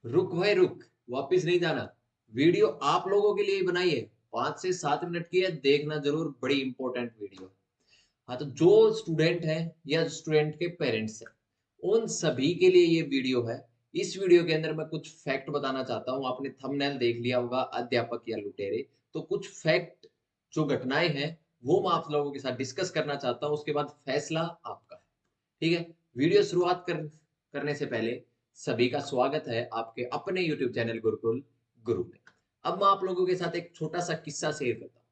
रुक भाई रुक, वापिस नहीं जाना। वीडियो आप लोगों के लिए ही बनाई है, 5 से 7 मिनट की है, देखना जरूर, बड़ी इंपॉर्टेंट वीडियो है। हाँ, तो जो स्टूडेंट है या स्टूडेंट के पेरेंट्स हैं, उन सभी के लिए ये वीडियो है। इस वीडियो के अंदर मैं कुछ फैक्ट बताना चाहता हूँ। आपने थंबनेल देख लिया होगा, अध्यापक या लुटेरे। तो कुछ फैक्ट, जो घटनाएं हैं, वो मैं आप लोगों के साथ डिस्कस करना चाहता हूँ। उसके बाद फैसला आपका है। ठीक है। वीडियो शुरुआत करने से पहले सभी का स्वागत है आपके अपने YouTube चैनल गुरुकुल गुरु में। अब मैं आप लोगों के साथ एक छोटा सा किस्सा शेयर करता हूँ,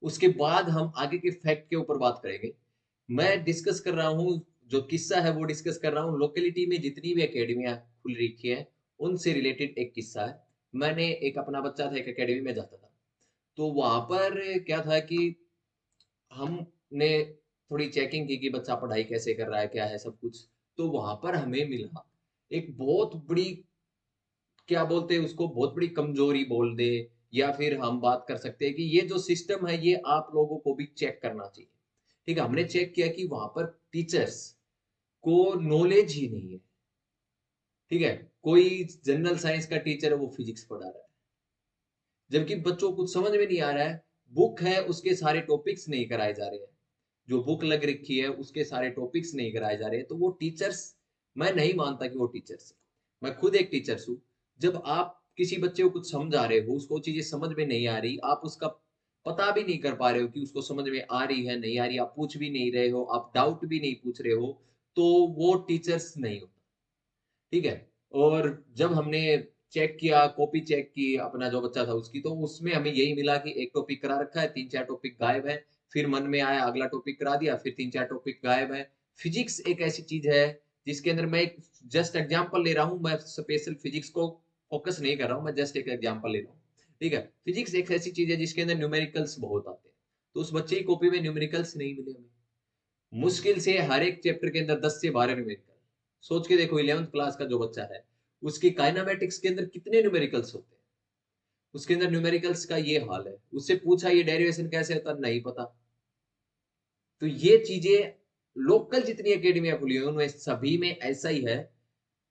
उसके बाद हम आगे के फैक्ट के ऊपर बात करेंगे। मैं डिस्कस कर रहा हूँ, जो किस्सा है वो डिस्कस कर रहा हूँ, लोकेलिटी में जितनी भी एकेडमियां खुल रखी है उनसे रिलेटेड एक किस्सा है। मैंने एक अपना बच्चा था, एक एकेडमी में जाता था। तो वहां पर क्या था कि हमने थोड़ी चेकिंग की कि बच्चा पढ़ाई कैसे कर रहा है, क्या है सब कुछ। तो वहां पर हमें मिला एक बहुत बड़ी, क्या बोलते हैं उसको, बहुत बड़ी कमजोरी बोल दे, या फिर हम बात कर सकते हैं कि ये जो सिस्टम है ये आप लोगों को भी चेक करना चाहिए। ठीक है, हमने चेक किया कि वहां पर टीचर्स को नॉलेज ही नहीं है। ठीक है, कोई जनरल साइंस का टीचर है, वो फिजिक्स पढ़ा रहा है, जबकि बच्चों को कुछ समझ में नहीं आ रहा है। बुक है, उसके सारे टॉपिक्स नहीं कराए जा रहे हैं। जो बुक लग रखी है उसके सारे टॉपिक्स नहीं कराए जा रहे हैं। तो वो टीचर्स, मैं नहीं मानता कि वो टीचर्स है। मैं खुद एक टीचर्स हूँ। जब आप किसी बच्चे को कुछ समझा रहे हो, उसको चीजें समझ में नहीं आ रही, आप उसका पता भी नहीं कर पा रहे हो कि उसको समझ में आ रही है नहीं आ रही, आप पूछ भी नहीं रहे हो, आप डाउट भी नहीं पूछ रहे हो, तो वो टीचर्स नहीं होता। ठीक है। और जब हमने चेक किया, कॉपी चेक की अपना जो बच्चा था उसकी, तो उसमें हमें यही मिला कि एक टॉपिक करा रखा है, 3 4 टॉपिक गायब है। फिर मन में आया अगला टॉपिक करा दिया, फिर 3 4 टॉपिक गायब है। फिजिक्स एक ऐसी चीज है जिसके अंदर मैं एक जस्ट एग्जांपल ले रहा हूँ, मैं स्पेशल फिजिक्स को फोकस नहीं कर रहा हूँ, मैं जस्ट एक एग्जांपल ले रहा हूँ। ठीक है, फिजिक्स एक ऐसी चीज है जिसके अंदर न्यूमेरिकल्स बहुत आते हैं। तो उस बच्चे की कॉपी में न्यूमेरिकल्स नहीं मिले हमें। मुश्किल से हर एक चैप्टर के अंदर 10 से 12 न्यूमेरिकल। सोच के देखो, 11th क्लास का जो बच्चा है, उसकी काइनामेटिक्स के अंदर कितने न्यूमेरिकल्स होते हैं। उसके अंदर न्यूमेरिकल्स का ये हाल है। उससे पूछा ये डेरिवेशन कैसे होता, नहीं पता। तो ये चीजें, लोकल जितनी एकेडमियां खुली हुई हैं उनमें सभी में ऐसा ही है।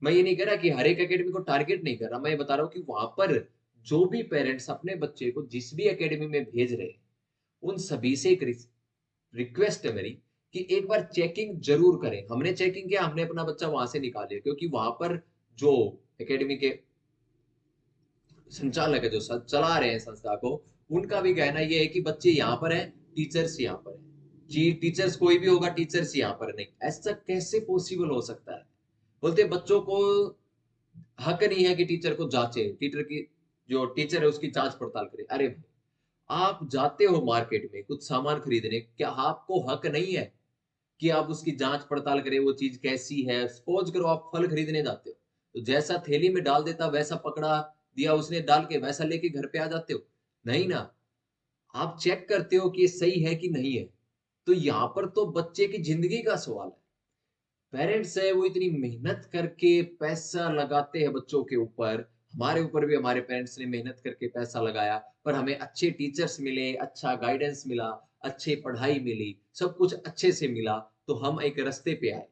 मैं ये नहीं कह रहा कि हर एक एकेडमी को टारगेट नहीं कर रहा, मैं ये बता रहा हूँ कि वहां पर जो भी पेरेंट्स अपने बच्चे को जिस भी एकेडमी में भेज रहे हैं, उन सभी से एक रिक्वेस्ट है मेरी कि एक बार चेकिंग जरूर करें। हमने चेकिंग किया, हमने अपना बच्चा वहां से निकाल लिया, क्योंकि वहां पर जो एकेडमी के संचालक है, जो चला रहे हैं संस्था को, उनका भी कहना यह है कि बच्चे यहाँ पर हैं, टीचर्स यहाँ पर हैं जी, टीचर्स कोई भी होगा, टीचर्स यहाँ पर नहीं। ऐसा कैसे पॉसिबल हो सकता है? बोलते बच्चों को हक नहीं है कि टीचर को जांचे, टीचर की, जो टीचर है उसकी जांच पड़ताल करे। अरे भाई, आप जाते हो मार्केट में कुछ सामान खरीदने, क्या आपको हक नहीं है कि आप उसकी जांच पड़ताल करें, वो चीज कैसी है? सपोज करो आप फल खरीदने जाते हो, तो जैसा थैली में डाल देता वैसा पकड़ा दिया उसने डाल के, वैसा लेके घर पे आ जाते हो? नहीं ना, आप चेक करते हो कि ये सही है कि नहीं है। तो यहाँ पर तो बच्चे की जिंदगी का सवाल है। पेरेंट्स है वो इतनी मेहनत करके पैसा लगाते हैं बच्चों के ऊपर। हमारे ऊपर भी हमारे पेरेंट्स ने मेहनत करके पैसा लगाया, पर हमें अच्छे टीचर्स मिले, अच्छा गाइडेंस मिला, अच्छी पढ़ाई मिली, सब कुछ अच्छे से मिला, तो हम एक रास्ते पे आए।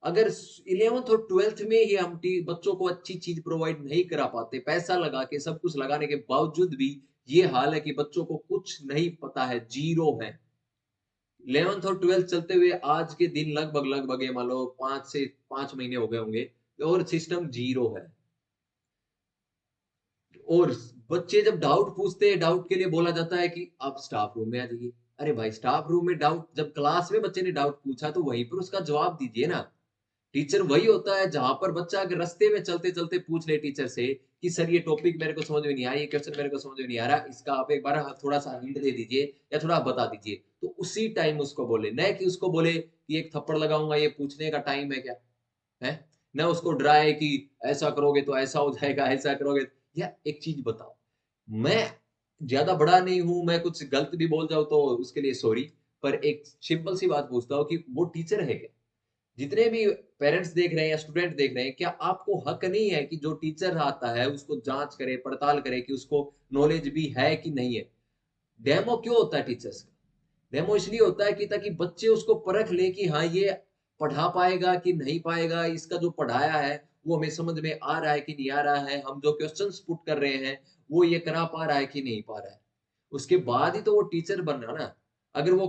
अगर 11th और 12th में ही हम बच्चों को अच्छी चीज प्रोवाइड नहीं करा पाते, पैसा लगा के, सब कुछ लगाने के बावजूद भी ये हाल है कि बच्चों को कुछ नहीं पता है, जीरो है। 11th और 12th चलते हुए आज के दिन लगभग लगभग ये मान लो 5 से 5 महीने हो गए होंगे, और सिस्टम जीरो है। और बच्चे जब डाउट पूछते हैं, डाउट के लिए बोला जाता है कि आप स्टाफ रूम में आ जाइए। अरे भाई, स्टाफ रूम में डाउट, जब क्लास में बच्चे ने डाउट पूछा तो वहीं पर उसका जवाब दीजिए ना। टीचर वही होता है जहां पर बच्चा अगर रास्ते में चलते चलते पूछ ले टीचर से कि सर ये टॉपिक मेरे को समझ में नहीं आया, ये क्वेश्चन मेरे को समझ में नहीं आ रहा, इसका आप एक बार थोड़ा सा हिंट दे दीजिए या थोड़ा आप बता दीजिए, तो उसी टाइम उसको बोले, न कि उसको बोले कि एक थप्पड़ लगाऊंगा, ये पूछने का टाइम है क्या? है ना, उसको डराए कि ऐसा करोगे तो ऐसा हो जाएगा, ऐसा करोगे। या एक चीज बताओ, मैं ज्यादा बड़ा नहीं हूं, मैं कुछ गलत भी बोल जाऊं तो उसके लिए सॉरी, पर एक सिंपल सी बात पूछता हूँ कि वो टीचर है क्या? जितने भी पेरेंट्स देख रहे हैं या स्टूडेंट देख रहे हैं, क्या आपको हक नहीं है कि जो टीचर आता है उसको जांच करे, पड़ताल करे कि उसको नॉलेज भी है कि नहीं है? डेमो क्यों होता है टीचर्स का? डेमो इसलिए होता है कि ताकि बच्चे उसको परख ले कि हाँ ये पढ़ा पाएगा कि नहीं पाएगा, इसका जो पढ़ाया है वो हमें समझ में आ रहा है कि नहीं आ रहा है, हम जो क्वेश्चंस पुट कर रहे हैं वो ये करा पा रहा है कि नहीं पा रहा है। उसके बाद ही तो वो टीचर बन रहा ना। अगर वो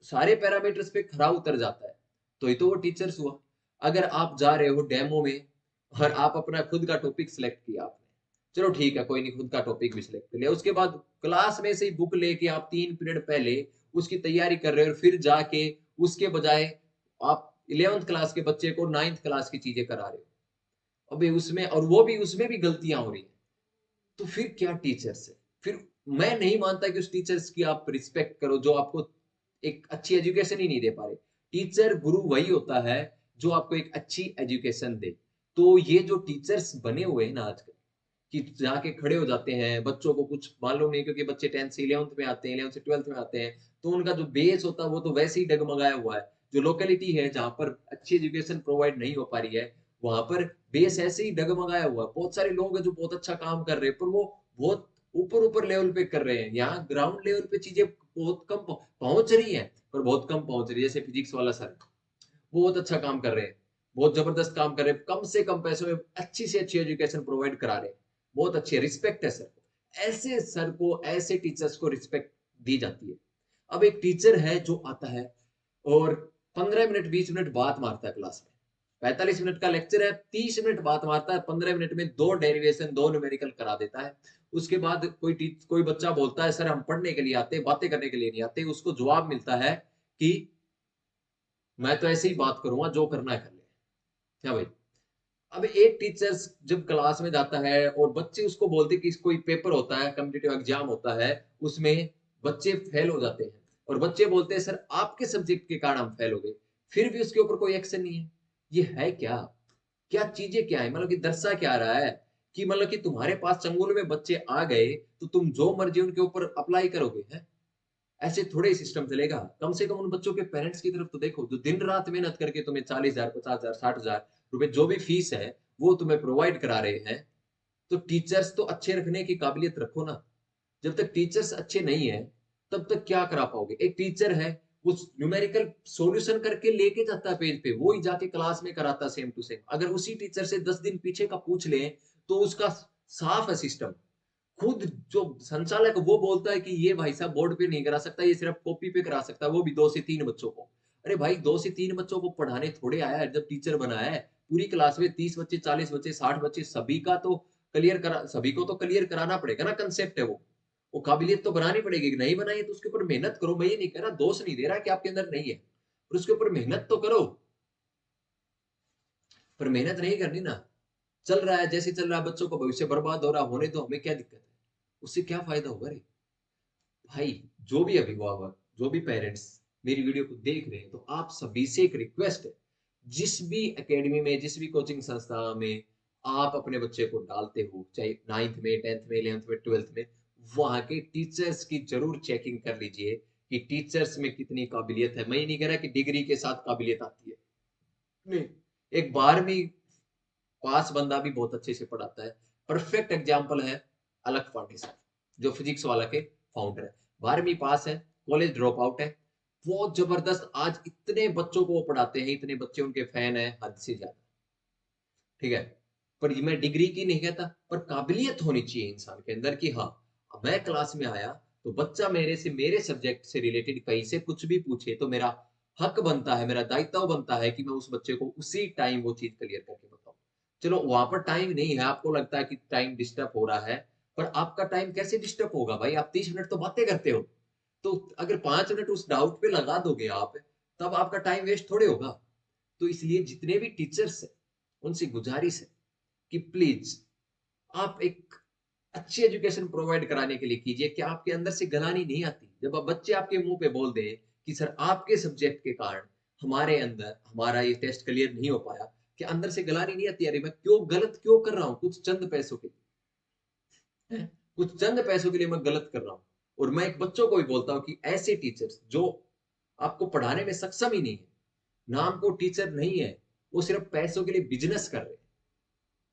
सारे पैरामीटर्स पे खरा उतर जाता है तो ही तो वो टीचर्स हुआ। अगर आप जा रहे हो डेमो में और आप अपना खुद का टॉपिक सिलेक्ट किया आपने, चलो ठीक है कोई नहीं, खुद का टॉपिक भी सिलेक्ट कर लिया, उसके बाद क्लास में से ही बुक लेके आप 3 पीरियड पहले उसकी तैयारी कर रहे हो और फिर जाके उसके बजाय आप 11th क्लास के बच्चे को 9th क्लास की चीजें करा रहे हो। अबे उसमें, और वो भी उसमें भी गलतियां हो रही है, तो फिर क्या टीचर्स है? फिर मैं नहीं मानता कि उस टीचर्स की आप रिस्पेक्ट करो जो आपको एक अच्छी एजुकेशन ही नहीं दे पा रहे। टीचर गुरु वही होता है जो आपको एक अच्छी एजुकेशन दे। तो ये जो टीचर्स बने हुए हैं ना आजकल, कि जाके खड़े हो जाते हैं, बच्चों को कुछ मालूम नहीं, क्योंकि बच्चे 10th से 11th में आते हैं, 11th से 12th में आते हैं, तो उनका जो बेस होता है वो तो वैसे ही डगमगाया हुआ है। जो लोकेलिटी है जहाँ पर अच्छी एजुकेशन प्रोवाइड नहीं हो पा रही है, वहां पर बेस ऐसे ही डगमगाया हुआ है। बहुत सारे लोग हैं जो बहुत अच्छा काम कर रहे हैं, पर वो बहुत ऊपर ऊपर लेवल पे कर रहे हैं। यहाँ ग्राउंड लेवल पे चीजें बहुत कम पहुंच रही हैं, पर बहुत कम पहुंच रही है। जैसे फिजिक्स वाला सर बहुत अच्छा काम कर रहे हैं, बहुत जबरदस्त काम कर रहे हैं, कम से कम पैसों में अच्छी से अच्छी एजुकेशन प्रोवाइड करा रहे हैं, बहुत अच्छी रिस्पेक्ट है सर को। ऐसे सर को, ऐसे टीचर्स को रिस्पेक्ट दी जाती है। अब एक टीचर है जो आता है और 15 मिनट 20 मिनट बात मारता है क्लास में, 45 मिनट का लेक्चर है, 30 मिनट बात मारता है, 15 मिनट में 2 डेरिवेशन 2 न्यूमेरिकल करा देता है। उसके बाद कोई बच्चा बोलता है सर हम पढ़ने के लिए आते हैं, बातें करने के लिए नहीं आते। उसको जवाब मिलता है कि मैं तो ऐसे ही बात करूंगा, जो करना है कर ले। क्या भाई? अब एक टीचर जब क्लास में जाता है और बच्चे उसको बोलते कि कोई पेपर होता है, कॉम्पिटिटिव एग्जाम होता है, उसमें बच्चे फेल हो जाते हैं और बच्चे बोलते हैं सर आपके सब्जेक्ट के कारण हम फेल हो गए, फिर भी उसके ऊपर कोई एक्शन नहीं है। ये है क्या? क्या चीजें क्या है? मतलब कि दर्शा क्या रहा है कि मतलब कि तुम्हारे पास चंगुल में बच्चे आ गए तो तुम जो मर्जी उनके ऊपर अप्लाई करोगे? है ऐसे थोड़े ही सिस्टम चलेगा। कम से कम उन बच्चों के पेरेंट्स की तरफ तो देखो, जो दिन रात मेहनत करके तुम्हें 40,000 50,000 60,000 रुपए जो भी फीस है वो तुम्हें प्रोवाइड करा रहे हैं। तो टीचर्स तो अच्छे रखने की काबिलियत रखो ना। जब तक टीचर्स अच्छे नहीं है तब तक क्या करा पाओगे? एक टीचर है उस न्यूमेरिकल सॉल्यूशन करके लेके जाता है पेज पे, वो ही जाके क्लास में कराता सेम टू सेम। अगर उसी टीचर से 10 दिन पीछे का पूछ ले तो उसका साफ है सिस्टम। खुद जो संचालक वो बोलता है कि ये भाई साहब बोर्ड पे नहीं करा सकता, ये सिर्फ कॉपी पे करा सकता है, वो भी 2 से 3 बच्चों को। अरे भाई 2 से 3 बच्चों को पढ़ाने थोड़े आया है। जब टीचर बना है पूरी क्लास में 30 बच्चे 40 बच्चे 60 बच्चे सभी को तो क्लियर कराना पड़ेगा ना। कंसेप्ट है वो काबिलियत तो बनानी पड़ेगी। नहीं बनाई तो उसके ऊपर मेहनत करो। मैं ये नहीं कह रहा, दोष नहीं दे रहा कि आपके अंदर नहीं है, पर उसके ऊपर मेहनत तो करो। पर मेहनत नहीं करनी ना, चल रहा है जैसे चल रहा है, बच्चों का भविष्य बर्बाद हो रहा, होने तो हमें क्या दिक्कत है? उससे क्या फायदा होगा रे भाई? जो भी अभिभावक, जो भी पेरेंट्स मेरी वीडियो को देख रहे हैं, तो आप सभी से एक रिक्वेस्ट है, जिस भी एकेडमी में, जिस भी कोचिंग संस्था में आप अपने बच्चे को डालते हो, चाहे 9th में 10th में 11th में 12th में, वहां के टीचर्स की जरूर चेकिंग कर लीजिए कि टीचर्स में कितनी काबिलियत है। मैं ये नहीं कह रहा कि डिग्री के साथ काबिलियत आती है, नहीं। एक 12वीं पास बंदा भी बहुत अच्छे से पढ़ाता है। परफेक्ट एग्जाम्पल है अलख पांडे सर, जो फिजिक्स वाला के फाउंडर है। 12वीं पास है, कॉलेज ड्रॉप आउट है, बहुत जबरदस्त। आज इतने बच्चों को वो पढ़ाते हैं, इतने बच्चे उनके फैन है हद से ज्यादा। ठीक है, पर ये मैं डिग्री की नहीं कहता, पर काबिलियत होनी चाहिए इंसान के अंदर कि हाँ, मैं क्लास में आया तो बच्चा मेरे से, मेरे सब्जेक्ट से रिलेटेड कहीं से कुछ भी पूछे तो मेरा हक बनता है, मेरा दायित्व बनता है कि मैं उस बच्चे को उसी टाइम वो चीज क्लियर करके बताऊं। चलो वहां पर टाइम नहीं है, आपको लगता है कि टाइम डिस्टर्ब हो रहा है, पर आपका टाइम कैसे डिस्टर्ब होगा भाई? आप 30 मिनट तो बातें करते हो, तो अगर 5 मिनट उस डाउट पे लगा दोगे आप, तब आपका टाइम वेस्ट थोड़े होगा। तो इसलिए जितने भी टीचर्स हैं उनसे गुजारिश है कि प्लीज आप एक अच्छी एजुकेशन प्रोवाइड कराने के लिए कीजिए। कि आपके अंदर से गलानी नहीं आती जब आप बच्चे आपके मुंह पे बोल दे कि सर आपके सब्जेक्ट के कारण हमारे अंदर हमारा ये टेस्ट क्लियर नहीं हो पाया, कि अंदर से गलानी नहीं आती, अरे मैं क्यों गलत क्यों कर रहा हूँ कुछ चंद पैसों के लिए? कुछ चंद पैसों के लिए मैं गलत कर रहा हूँ। और मैं एक बच्चों को भी बोलता हूँ कि ऐसे टीचर्स जो आपको पढ़ाने में सक्षम ही नहीं है, नाम को टीचर नहीं है, वो सिर्फ पैसों के लिए बिजनेस कर रहे हैं।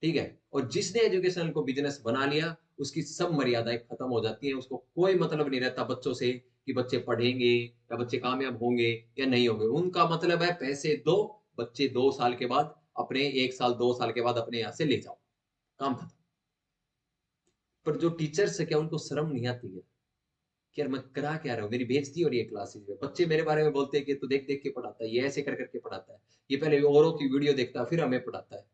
ठीक है, और जिसने एजुकेशन को बिजनेस बना लिया उसकी सब मर्यादाएं खत्म हो जाती हैं। उसको कोई मतलब नहीं रहता बच्चों से कि बच्चे पढ़ेंगे या बच्चे कामयाब होंगे या नहीं होंगे। उनका मतलब है पैसे दो, बच्चे 2 साल के बाद अपने 1 साल 2 साल के बाद अपने यहाँ से ले जाओ, काम खत्म। पर जो टीचर्स है क्या उनको शर्म नहीं आती है कि यार मैं करा क्या रहा हूँ, मेरी बेइज्जती हो रही है क्लासेस में। बच्चे मेरे बारे में बोलते हैं कि तू देख देख के पढ़ाता है, ये ऐसे कर करके पढ़ाता है, ये पहले औरों की वीडियो देखता है फिर हमें पढ़ाता है।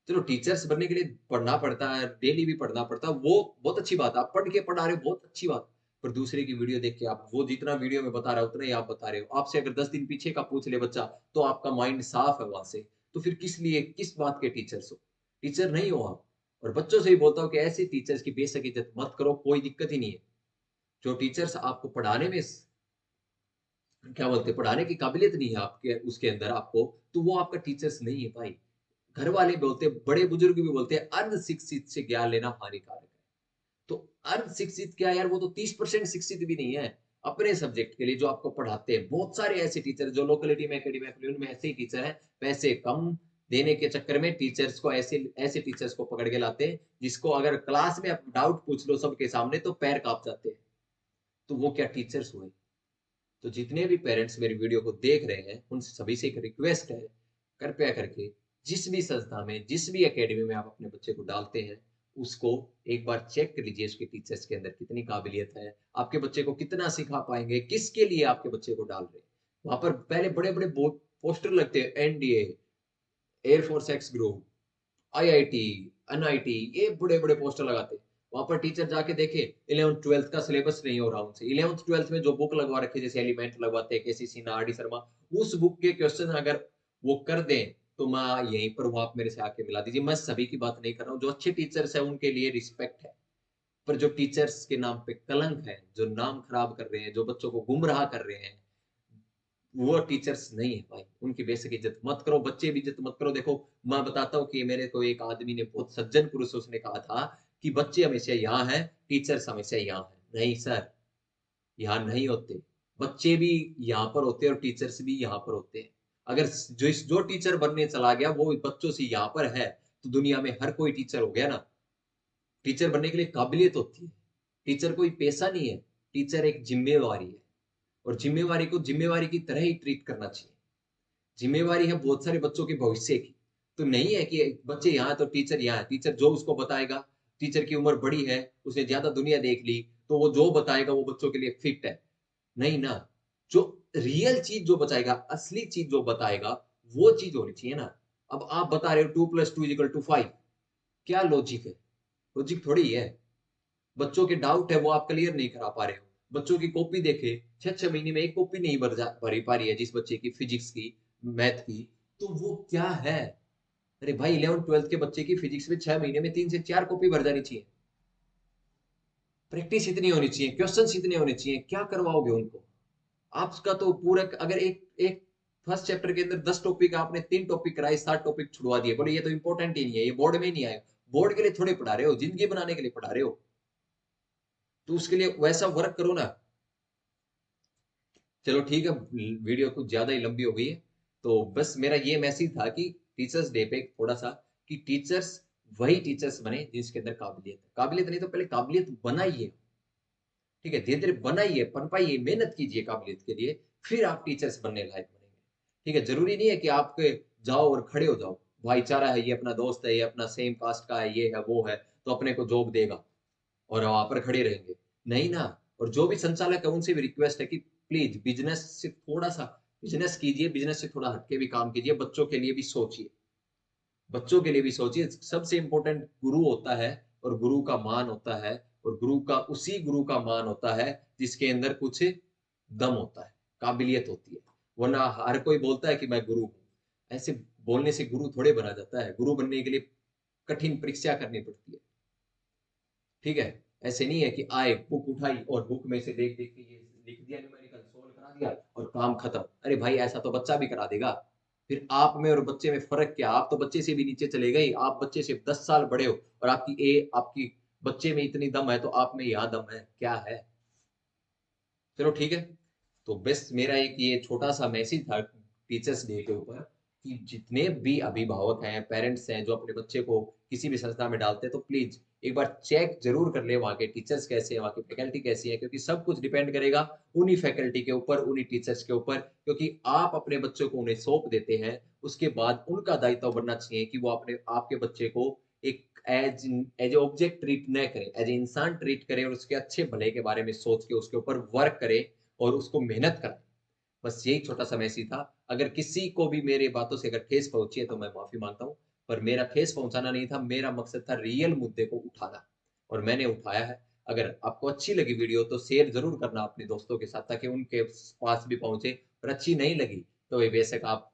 चलो टीचर्स बनने के लिए पढ़ना पड़ता है, डेली भी पढ़ना पड़ता है, वो बहुत अच्छी बात है। आप पढ़ के पढ़ा रहे हो, बहुत अच्छी बात। पर दूसरे की वीडियो देख के आप वो जितना वीडियो में बता रहा है उतना ही आप बता रहे हो। आपसे अगर 10 दिन पीछे का पूछ ले बच्चा तो आपका माइंड साफ है वहां से। तो फिर किस लिए, किस बात के टीचर्स हो? टीचर नहीं हो आप। और बच्चों से ही बोलता हूँ कि ऐसे टीचर्स की बेशक इज्जत मत करो, कोई दिक्कत ही नहीं है। जो टीचर्स आपको पढ़ाने में क्या बोलते हैं, पढ़ाने की काबिलियत नहीं है आपके उसके अंदर आपको, तो वो आपका टीचर्स नहीं है भाई। घर वाले बोलते हैं, बड़े बुजुर्ग भी बोलते हैं, अनशिक्षित से ज्ञान लेना हानिकारक है। तो अनशिक्षित क्या यार, वो तो 30% शिक्षित भी नहीं है अपने सब्जेक्ट के लिए जो आपको पढ़ाते हैं। बहुत सारे ऐसे टीचर जो लोकेलिटी में एकेडमी में उनमें ऐसे ही टीचर हैं, पैसे कम देने के चक्कर में टीचर्स को ऐसे ऐसे टीचर्स को पकड़ के लाते हैं जिसको अगर क्लास में आप डाउट पूछ लो सबके सामने तो पैर कांप जाते हैं। तो वो क्या टीचर्स हुए? तो जितने भी पेरेंट्स मेरी वीडियो को देख रहे हैं उन सभी से एक रिक्वेस्ट है, कृपया करके जिस भी संस्था में, जिस भी एकेडमी में आप अपने बच्चे को डालते हैं, उसको एक बार चेक कर लीजिए उसके टीचर्स के अंदर कितनी काबिलियत है, आपके बच्चे को कितना सिखा पाएंगे, किसके लिए आपके बच्चे को डाल रहे हैं। वहां पर पहले बड़े बड़े पोस्टर लगते हैं, NDA, air force x group, IIT, NIT, ये बड़े बड़े पोस्टर लगाते हैं। वहां पर टीचर जाके देखे 11th 12th का सिलेबस नहीं हो रहा उनसे। 11th 12th में जो बुक लगवा रखे जैसे एलिमेंट लगवाते हैं केसी सिन्हा, आर डी शर्मा, उस बुक के क्वेश्चन अगर वो कर दें तो मैं यहीं पर हूँ, आप मेरे से आके मिला दीजिए। मैं सभी की बात नहीं कर रहा हूँ, जो अच्छे टीचर्स है उनके लिए रिस्पेक्ट है। पर जो टीचर्स के नाम पे कलंक है, जो नाम खराब कर रहे हैं, जो बच्चों को गुमराह कर रहे हैं, वो टीचर्स नहीं है भाई। उनकी बेसिक इज्जत मत करो, बच्चे भी इज्जत मत करो। देखो मैं बताता हूँ कि मेरे को एक आदमी ने, बहुत सज्जन पुरुष, उसने कहा था कि बच्चे हमेशा यहाँ हैं, टीचर्स हमेशा यहाँ हैं। नहीं सर, यहाँ नहीं होते। बच्चे भी यहाँ पर होते हैं और टीचर्स भी यहाँ पर होते हैं। अगर जो टीचर बनने चला गया वो बच्चों से यहाँ पर है तो दुनिया में हर कोई टीचर हो गया ना। टीचर बनने के लिए काबिलियत होती है। टीचर कोई पैसा नहीं है, टीचर एक जिम्मेवारी है। और जिम्मेवारी को जिम्मेवारी की तरह ही ट्रीट करना चाहिए। जिम्मेवारी है बहुत सारे बच्चों के भविष्य की। तो नहीं है कि बच्चे यहाँ तो टीचर यहाँ है, टीचर जो उसको बताएगा, टीचर की उम्र बड़ी है, उसने ज्यादा दुनिया देख ली, तो वो जो बताएगा वो बच्चों के लिए फिट है। नहीं ना। जो रियल चीज जो बताएगा, असली चीज जो बताएगा, वो चीज होनी चाहिए ना। अब आप बता रहे हो 2+2=5, क्या लॉजिक है? लॉजिक थोड़ी है। बच्चों के डाउट है वो आप क्लियर नहीं करा पा रहे हो। बच्चों की कॉपी देखे, 6-6 महीने में एक कॉपी नहीं भरी पा रही है जिस बच्चे की फिजिक्स की, मैथ की। तो वो क्या है? अरे भाई 11th 12th के बच्चे की फिजिक्स में 6 महीने में 3 से 4 कॉपी भर जानी चाहिए। प्रैक्टिस इतनी होनी चाहिए, क्वेश्चन इतने होने चाहिए, क्या करवाओगे उनको? आपका तो पूरा, अगर एक एक फर्स्ट चैप्टर के अंदर 10 टॉपिक, आपने 3 टॉपिक कराए, 7 टॉपिक छुड़वा दिए, बोले ये तो इंपॉर्टेंट ही नहीं है, ये बोर्ड में नहीं आएगा। बोर्ड के लिए थोड़े पढ़ा रहे हो, जिंदगी बनाने के लिए पढ़ा रहे हो। तो उसके लिए वैसा वर्क करो ना। चलो ठीक है, वीडियो कुछ ज्यादा ही लंबी हो गई है। तो बस मेरा ये मैसेज था कि टीचर्स डे पे थोड़ा सा, कि टीचर्स वही टीचर्स बने जिसके अंदर काबिलियत है। काबिलियत नहीं तो पहले काबिलियत बनाइए। ठीक है, धीरे धीरे बनाइए, पनपाइए, मेहनत कीजिए काबिलियत के लिए, फिर आप टीचर्स बनने लायक बनेंगे। ठीक है, जरूरी नहीं है कि आप जाओ और खड़े हो जाओ, भाईचारा है, ये अपना दोस्त है, ये अपना सेम कास्ट का है, ये है वो है, तो अपने को जॉब देगा और वहां पर खड़े रहेंगे। नहीं ना। और जो भी संचालक है उनसे भी रिक्वेस्ट है कि प्लीज बिजनेस से थोड़ा सा, बिजनेस कीजिए, बिजनेस से थोड़ा हटके भी काम कीजिए, बच्चों के लिए भी सोचिए। बच्चों के लिए भी सोचिए। सबसे इंपॉर्टेंट गुरु होता है, और गुरु का मान होता है, और उसी गुरु का मान होता है जिसके अंदर कुछ दम होता है, काबिलियत होती है। वरना हर कोई बोलता है कि मैं गुरु हूं। ऐसे बोलने से गुरु थोड़े बना जाता है। गुरु बनने के लिए कठिन परीक्षा करनी पड़ती है। ठीक है, ऐसे नहीं है कि आए, बुक उठाई और बुक में से देख देख के ये लिख दिया, न्यूमेरिकल सोल्व करा दिया और काम खत्म। अरे भाई ऐसा तो बच्चा भी करा देगा। फिर आप में और बच्चे में फर्क क्या? आप तो बच्चे से भी नीचे चले गए, आप बच्चे से 10 साल बड़े हो, और आपकी बच्चे में इतनी दम है तो आप में यहाँ दम है क्या है? चलो ठीक है। तो बस मेरा एक ये छोटा सा मैसेज था टीचर्स डे के ऊपर। कि जितने भी अभिभावक हैं, पेरेंट्स हैं, जो अपने बच्चे को किसी भी संस्था में डालते हैं, तो प्लीज़ एक बार चेक ज़रूर कर लें वहाँ के टीचर्स कैसे हैं, वहाँ की फैकल्टी कैसी है, क्योंकि सब कुछ डिपेंड करेगा उन्हीं फैकल्टी के ऊपर, उन्हीं टीचर्स के ऊपर, क्योंकि आप अपने बच्चों को उन्हें सौंप देते हैं, उसके बाद उनका दायित्व बनना चाहिए कि वो अपने आपके बच्चे को एक एज़ ए ऑब्जेक्ट ट्रीट न करें, एज़ ए इंसान ट्रीट करें और उसके अच्छे भले के बारे में सोच के उसके ऊपर वर्क करें और उसको मेहनत कराएँ। बस यही छोटा-सा मैसेज था। अगर किसी को भी मेरी बातों से अगर ठेस पहुँची है तो मैं माफ़ी माँगता हूँ। पर मेरा ठेस पहुँचाना नहीं था, मेरा मकसद था रियल मुद्दे को उठाना और मैंने उठाया है। अगर आपको अच्छी लगी वीडियो तो शेयर ज़रूर करना अपने दोस्तों के साथ ताकि उनके पास भी पहुँचे और अच्छी नहीं लगी तो बेशक आप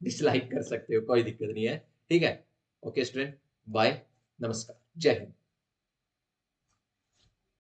डिसलाइक कर सकते हो, कोई दिक्कत नहीं है। ठीक है? ओके स्टूडेंट, बाय, नमस्कार, जय हिंद।